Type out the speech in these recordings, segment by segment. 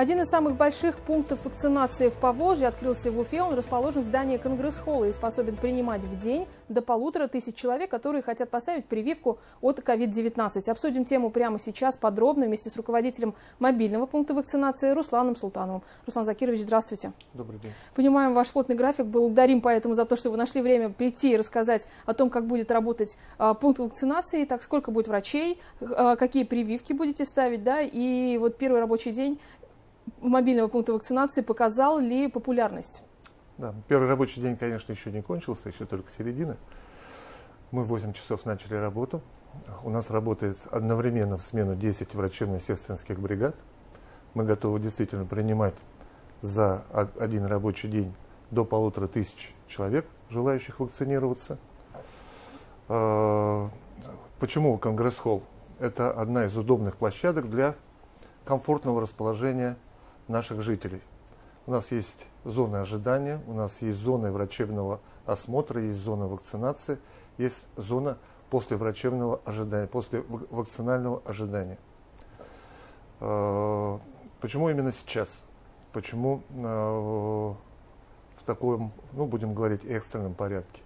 Один из самых больших пунктов вакцинации в Поволжье открылся в Уфе. Он расположен в здании Конгресс-холла и способен принимать в день до 1500 человек, которые хотят поставить прививку от COVID-19. Обсудим тему прямо сейчас подробно вместе с руководителем мобильного пункта вакцинации Русланом Султановым. Руслан Закирович, здравствуйте. Добрый день. Понимаем ваш плотный график. Благодарим поэтому за то, что вы нашли время прийти и рассказать о том, как будет работать пункт вакцинации. Так, сколько будет врачей, какие прививки будете ставить, да, и вот первый рабочий день мобильного пункта вакцинации показал ли популярность? Да, первый рабочий день, конечно, еще не кончился, еще только середина. Мы в 8 часов начали работу. У нас работает одновременно в смену 10 врачебно-сестринских бригад. Мы готовы действительно принимать за один рабочий день до 1500 человек, желающих вакцинироваться. Почему Конгресс-холл? Это одна из удобных площадок для комфортного расположения наших жителей. У нас есть зоны ожидания, у нас есть зоны врачебного осмотра, есть зона вакцинации, есть зона послеврачебного ожидания, после вакцинального ожидания. Почему именно сейчас? Почему в таком, будем говорить, экстренном порядке?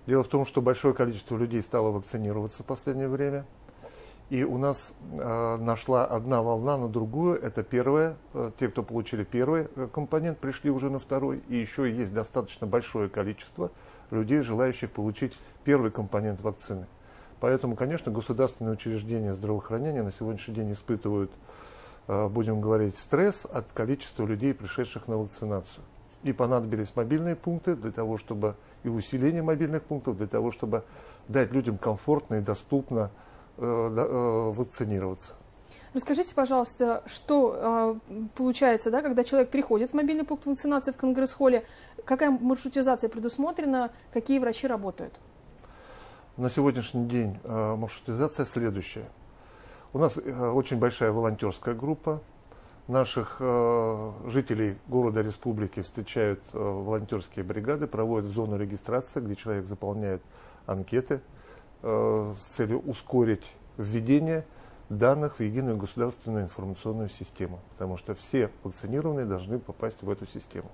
Дело в том, что большое количество людей стало вакцинироваться в последнее время. И у нас нашла одна волна на другую. Это первая. Те, кто получили первый компонент, пришли уже на второй. И еще есть достаточно большое количество людей, желающих получить первый компонент вакцины. Поэтому, конечно, государственные учреждения здравоохранения на сегодняшний день испытывают, будем говорить, стресс от количества людей, пришедших на вакцинацию. И понадобились мобильные пункты для того, чтобы и усиление мобильных пунктов, для того, чтобы дать людям комфортно и доступно вакцинироваться. Расскажите, пожалуйста, что получается, да, когда человек приходит в мобильный пункт вакцинации в Конгресс-холле, какая маршрутизация предусмотрена, какие врачи работают? На сегодняшний день маршрутизация следующая. У нас очень большая волонтерская группа. Наших жителей города, республики встречают волонтерские бригады, проводят зону регистрации, где человек заполняет анкеты с целью ускорить введение данных в единую государственную информационную систему, потому что все вакцинированные должны попасть в эту систему.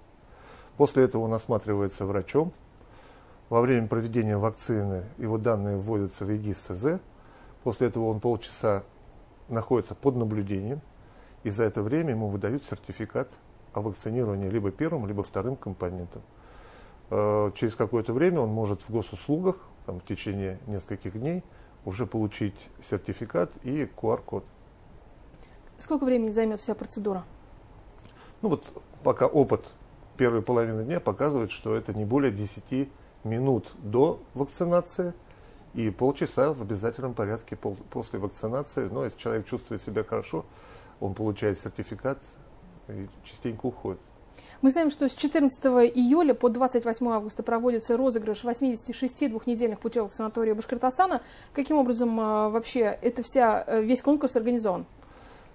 После этого он осматривается врачом. Во время проведения вакцины его данные вводятся в ЕГИС СЗ. После этого он полчаса находится под наблюдением, и за это время ему выдают сертификат о вакцинировании либо первым, либо вторым компонентом. Через какое-то время он может в госуслугах в течение нескольких дней уже получить сертификат и QR-код. Сколько времени займет вся процедура? Пока опыт первой половины дня показывает, что это не более 10 минут до вакцинации и полчаса в обязательном порядке после вакцинации. Но если человек чувствует себя хорошо, он получает сертификат и частенько уходит. Мы знаем, что с 14 июля по 28 августа проводится розыгрыш 86 двухнедельных путевок в санатории Башкортостана. Каким образом вообще весь конкурс организован?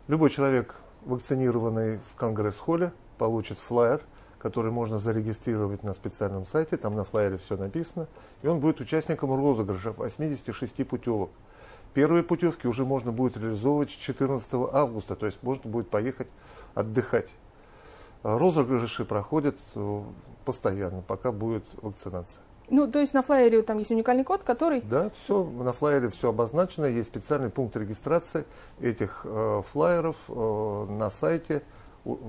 Любой человек, вакцинированный в Конгресс-холле, получит флаер, который можно зарегистрировать на специальном сайте. Там на флаере все написано. И он будет участником розыгрыша 86 путевок. Первые путевки уже можно будет реализовывать с 14 августа, то есть можно будет поехать отдыхать. Розыгрыши проходят постоянно, пока будет вакцинация. То есть на флаере там есть уникальный код, который... Да, все, на флаере все обозначено, есть специальный пункт регистрации этих флаеров на сайте,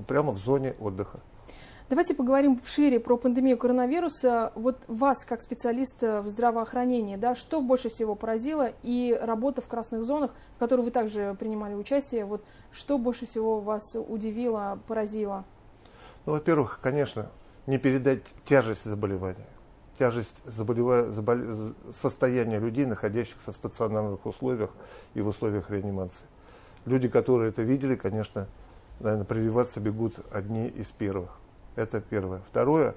прямо в зоне отдыха. Давайте поговорим шире про пандемию коронавируса. Вот вас, как специалиста в здравоохранении, да, что больше всего поразило, и работа в красных зонах, в которой вы также принимали участие, вот что больше всего вас удивило, поразило? Во-первых, конечно, не передать тяжесть заболевания, тяжесть состояния людей, находящихся в стационарных условиях и в условиях реанимации. Люди, которые это видели, конечно, наверное, прививаться бегут одни из первых. Это первое. Второе,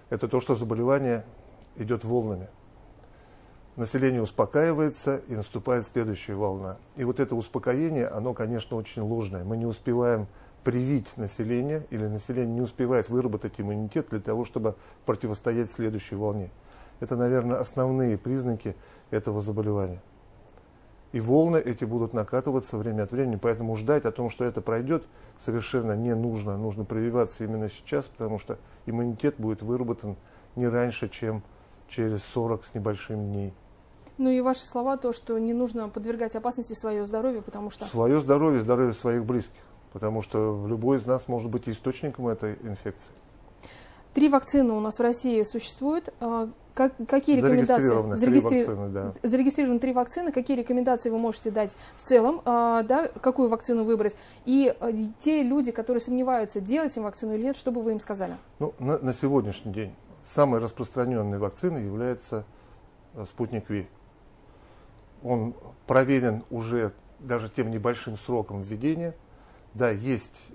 это то, что заболевание идет волнами. Население успокаивается, и наступает следующая волна. И вот это успокоение, оно, конечно, очень ложное. Мы не успеваем привить население, или население не успевает выработать иммунитет для того, чтобы противостоять следующей волне. Это, наверное, основные признаки этого заболевания. И волны эти будут накатываться время от времени, поэтому ждать о том, что это пройдет, совершенно не нужно. Нужно прививаться именно сейчас, потому что иммунитет будет выработан не раньше, чем через 40 с небольшим дней. Ну и ваши слова, то, что не нужно подвергать опасности свое здоровье, потому что... Свое здоровье, здоровье своих близких, потому что любой из нас может быть источником этой инфекции. 3 вакцины у нас в России существуют. Какие рекомендации? Зарегистрированы 3 вакцины. Какие рекомендации вы можете дать в целом? Да, какую вакцину выбрать? И те люди, которые сомневаются, делать им вакцину или нет, что бы вы им сказали? Ну, на сегодняшний день самой распространенной вакциной является «Спутник Ви». Он проверен уже даже тем небольшим сроком введения. Да, есть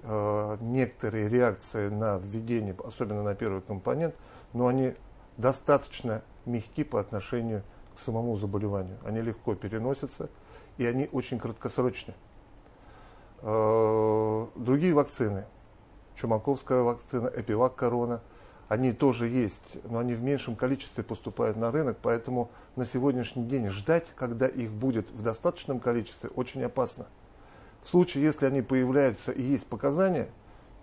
некоторые реакции на введение, особенно на первый компонент, но они достаточно мягки по отношению к самому заболеванию. Они легко переносятся, и они очень краткосрочны. Другие вакцины, чумаковская вакцина, Эпивак Корона, они тоже есть, но они в меньшем количестве поступают на рынок, поэтому на сегодняшний день ждать, когда их будет в достаточном количестве, очень опасно. В случае, если они появляются и есть показания,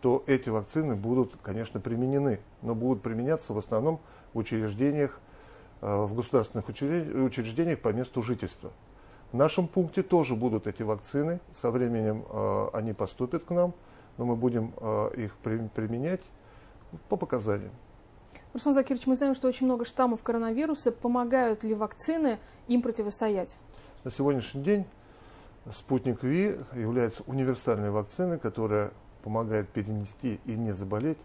то эти вакцины будут, конечно, применены, но будут применяться в основном в учреждениях, в государственных учреждениях по месту жительства. В нашем пункте тоже будут эти вакцины, со временем они поступят к нам, но мы будем их применять по показаниям. Руслан Закирович, мы знаем, что очень много штаммов коронавируса. Помогают ли вакцины им противостоять? На сегодняшний день «Спутник Ви» является универсальной вакциной, которая помогает перенести и не заболеть,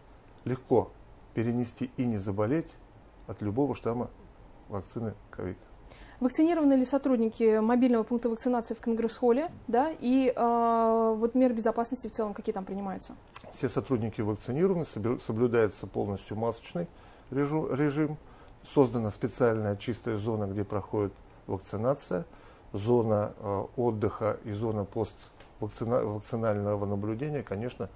легко перенести и не заболеть от любого штамма вакцины ковид. Вакцинированы ли сотрудники мобильного пункта вакцинации в Конгресс-холле? Да? И вот меры безопасности в целом какие там принимаются? Все сотрудники вакцинированы, соблюдается полностью масочный режим. Создана специальная чистая зона, где проходит вакцинация, зона отдыха и зона поствакцинального наблюдения, конечно,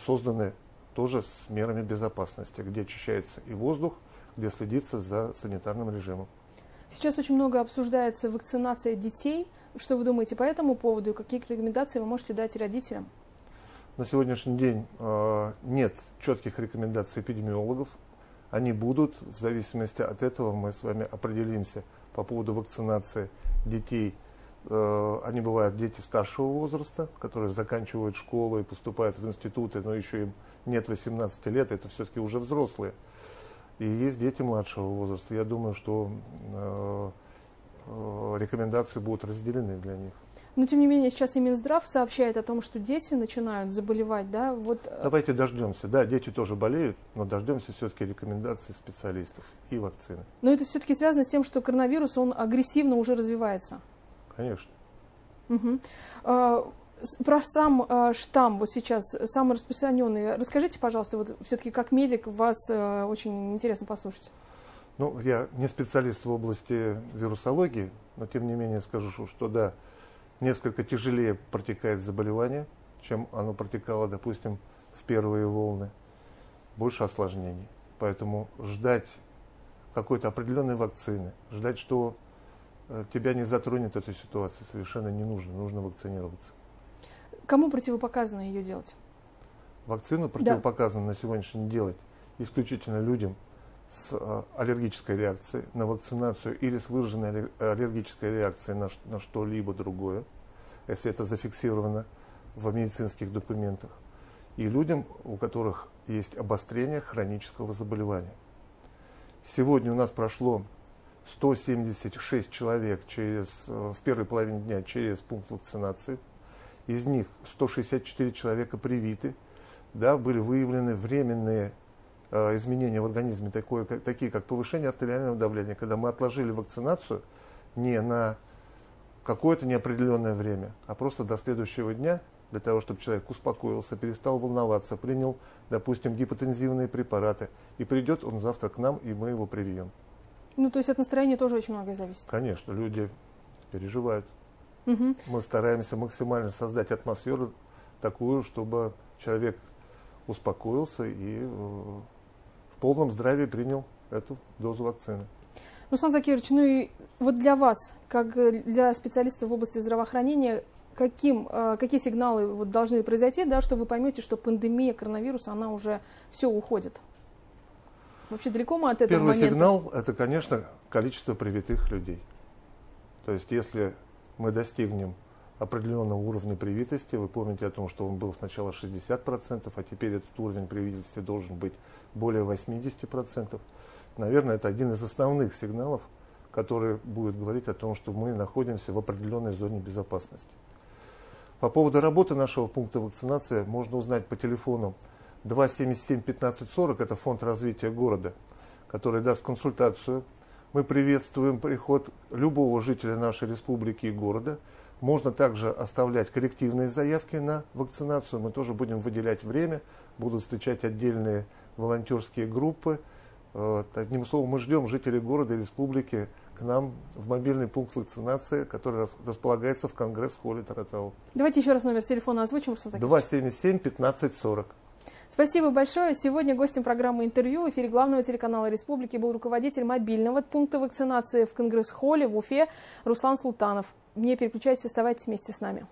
созданы тоже с мерами безопасности, где очищается и воздух, где следится за санитарным режимом. Сейчас очень много обсуждается вакцинация детей. Что вы думаете по этому поводу и какие рекомендации вы можете дать родителям? На сегодняшний день нет четких рекомендаций эпидемиологов. Они будут, в зависимости от этого мы с вами определимся по поводу вакцинации детей. Они бывают дети старшего возраста, которые заканчивают школу и поступают в институты, но еще им нет 18 лет, это все-таки уже взрослые. И есть дети младшего возраста. Я думаю, что рекомендации будут разделены для них. Но тем не менее сейчас и Минздрав сообщает о том, что дети начинают заболевать, да? Вот... Давайте дождемся. Да, дети тоже болеют, но дождемся все-таки рекомендаций специалистов и вакцины. Но это все-таки связано с тем, что коронавирус, он агрессивно уже развивается. Конечно. Угу. Про сам штамм вот сейчас, самый распространенный. Расскажите, пожалуйста, вот все-таки как медик, вас очень интересно послушать. Ну, я не специалист в области вирусологии, но тем не менее скажу, что да, несколько тяжелее протекает заболевание, чем оно протекало, допустим, в первые волны. Больше осложнений. Поэтому ждать какой-то определенной вакцины, ждать, что тебя не затронет эта ситуация, совершенно не нужно. Нужно вакцинироваться. Кому противопоказано ее делать? Вакцину противопоказано на сегодняшний день делать исключительно людям с аллергической реакцией на вакцинацию или с выраженной аллергической реакцией на что-либо другое, если это зафиксировано в медицинских документах, и людям, у которых есть обострение хронического заболевания. Сегодня у нас прошло 176 человек в первой половине дня через пункт вакцинации. Из них 164 человека привиты. Да, были выявлены временные изменения в организме, такие как повышение артериального давления, когда мы отложили вакцинацию не на какое-то неопределенное время, а просто до следующего дня, для того, чтобы человек успокоился, перестал волноваться, принял, допустим, гипотензивные препараты, и придет он завтра к нам, и мы его привьем. Ну, то есть от настроения тоже очень многое зависит. Конечно, люди переживают. Угу. Мы стараемся максимально создать атмосферу такую, чтобы человек успокоился и в полном здравии принял эту дозу вакцины. Руслан Закирович, ну и вот для вас, как для специалистов в области здравоохранения, какие сигналы вот должны произойти, да, что вы поймете, что пандемия коронавируса, она уже все уходит? Вообще далеко мы от этого момента? Первый сигнал – это, конечно, количество привитых людей. То есть если мы достигнем определенного уровня привитости, вы помните о том, что он был сначала 60%, а теперь этот уровень привитости должен быть более 80%. Наверное, это один из основных сигналов, который будет говорить о том, что мы находимся в определенной зоне безопасности. По поводу работы нашего пункта вакцинации можно узнать по телефону 277 15 40, это фонд развития города, который даст консультацию. Мы приветствуем приход любого жителя нашей республики и города. Можно также оставлять коллективные заявки на вакцинацию. Мы тоже будем выделять время, будут встречать отдельные волонтерские группы. Одним словом, мы ждем жителей города и республики к нам в мобильный пункт вакцинации, который располагается в Конгресс-холле Таратау. Давайте еще раз номер телефона озвучим. 277 15 40. Спасибо большое. Сегодня гостем программы «Интервью» в эфире главного телеканала Республики был руководитель мобильного пункта вакцинации в Конгресс-холле в Уфе Руслан Султанов. Не переключайтесь, оставайтесь вместе с нами.